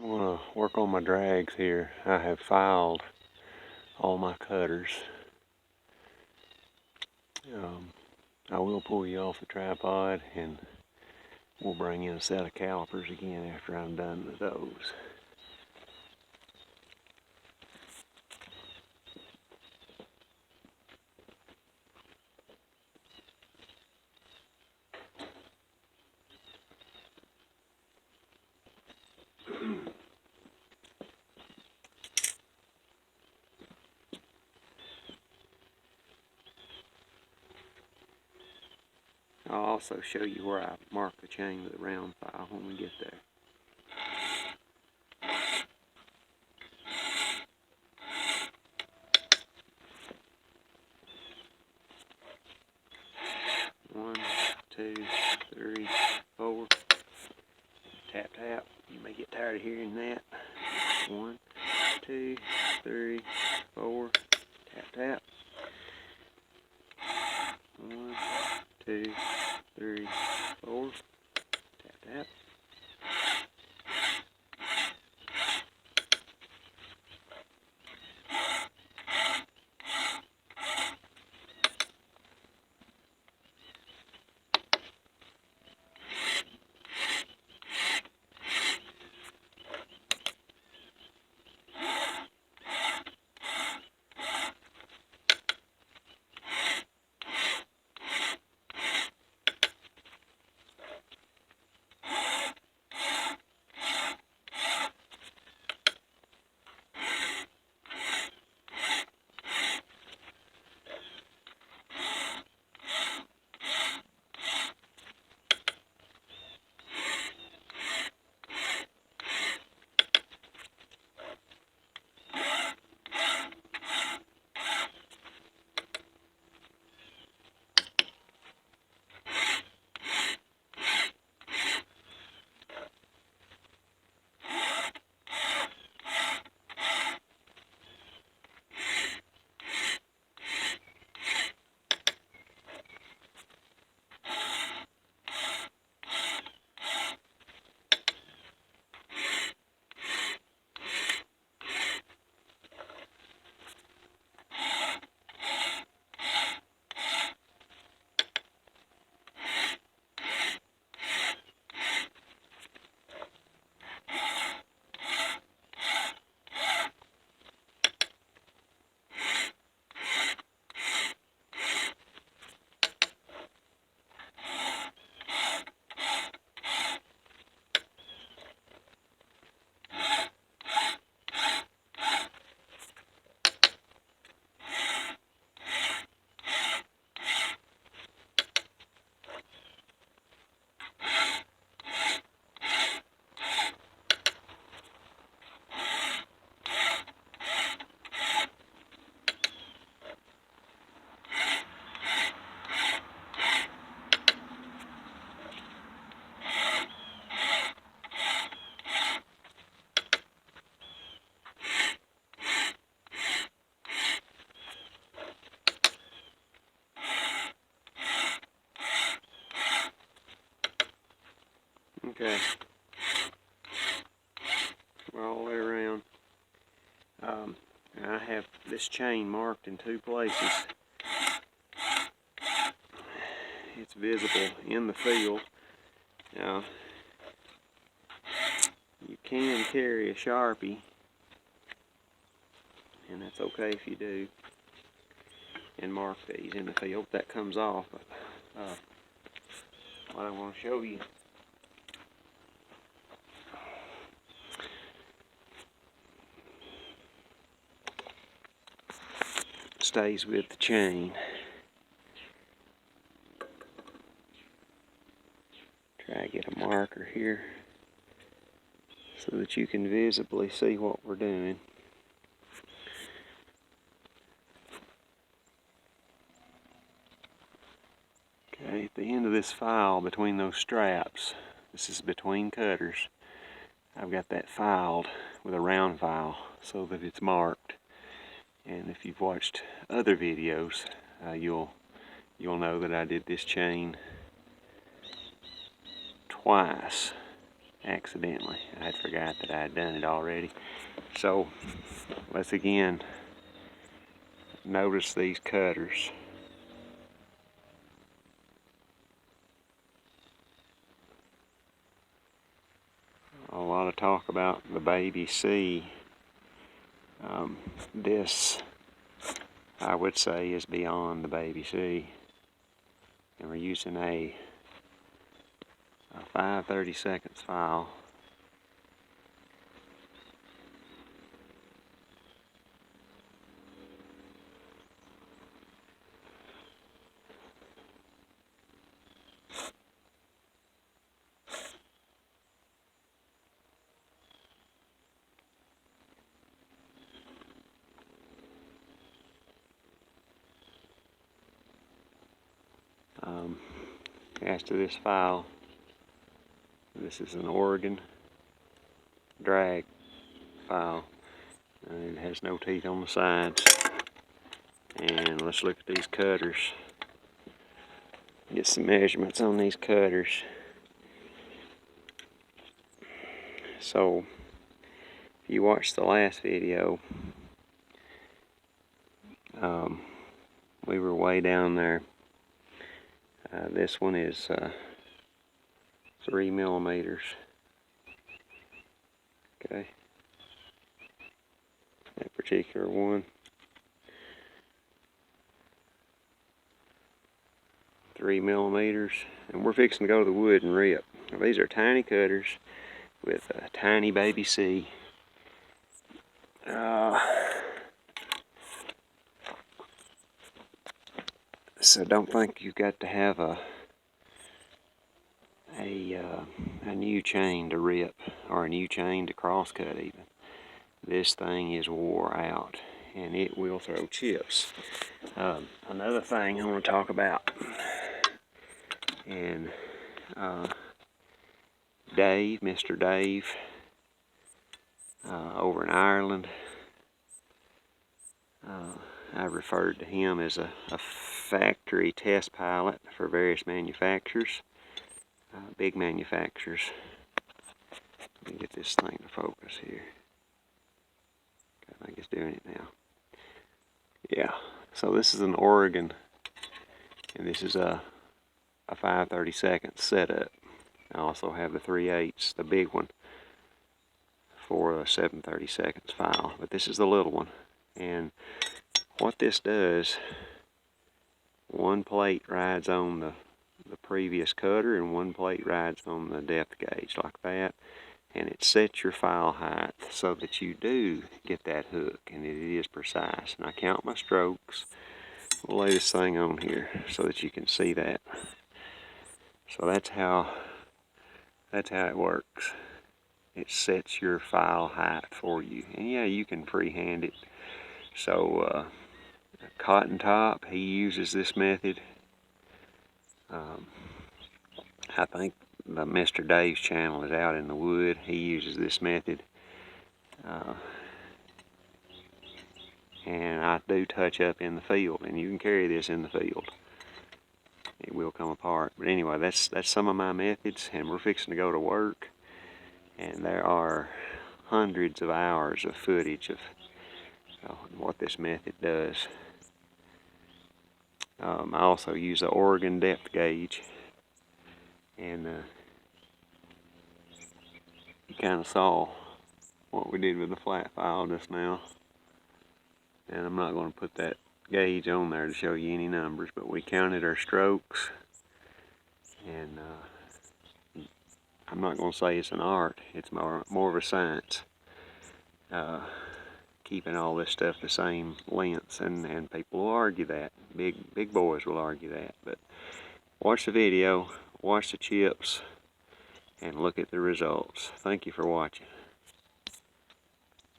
I want to work on my drags here. I have filed all my cutters. I will pull you off the tripod and we'll bring in a set of calipers again after I'm done with those. I'll also show you where I mark the chain with a round file when we get there. One, two, three, four. Tap, tap. You may get tired of hearing that. 1, 2, 3, 4. Tap, tap. 1, 2, 3, 4. Tap, tap. Okay. We're all the way around. I have this chain marked in 2 places. It's visible in the field. Now, you can carry a Sharpie, and that's okay if you do, and mark these in the field. That comes off. What I want to show you stays with the chain. Try to get a marker here so that you can visibly see what we're doing. Okay, at the end of this file between those straps, this is between cutters, I've got that filed with a round file so that it's marked. And if you've watched other videos, you'll know that I did this chain twice accidentally. I had forgot that I had done it already. So let's again notice these cutters. A lot of talk about the Baby C. This, I would say, is beyond the Baby C. And we're using a 5/32 file. As to this file, this is an Oregon drag file, and it has no teeth on the sides. And let's look at these cutters, get some measurements on these cutters. So if you watched the last video, we were way down there. This one is 3 millimeters. Okay, that particular one. 3 millimeters, and we're fixing to go to the wood and rip. Now, these are tiny cutters with a tiny Baby C. So don't think you've got to have a new chain to rip, or a new chain to cross cut even. This thing is wore out and it will throw chips. Another thing I want to talk about, and Dave, Mr. Dave, over in Ireland, I referred to him as a factory test pilot for various manufacturers, big manufacturers. Let me get this thing to focus here. I think it's doing it now. Yeah, so this is an Oregon, and this is a 5/32 setup. I also have the 3/8, the big one, for a 7/32 file, but this is the little one. And what this does, one plate rides on the previous cutter and one plate rides on the depth gauge like that, and it sets your file height so that you do get that hook, and it is precise. And I count my strokes. We'll lay this thing on here so that you can see that. So that's how it works. It sets your file height for you, and yeah, you can freehand it. So Cotton Top, he uses this method. I think the Mr. Dave's channel is Out in the Wood. He uses this method. And I do touch up in the field, and you can carry this in the field. It will come apart. But anyway, that's some of my methods, and we're fixing to go to work. And there are hundreds of hours of footage of what this method does. I also use the Oregon depth gauge, and you kind of saw what we did with the flat file just now. And I'm not going to put that gauge on there to show you any numbers, but we counted our strokes, and I'm not going to say it's an art, it's more of a science, keeping all this stuff the same lengths, and people will argue that. Big boys will argue that. But watch the video, watch the chips, and look at the results. Thank you for watching.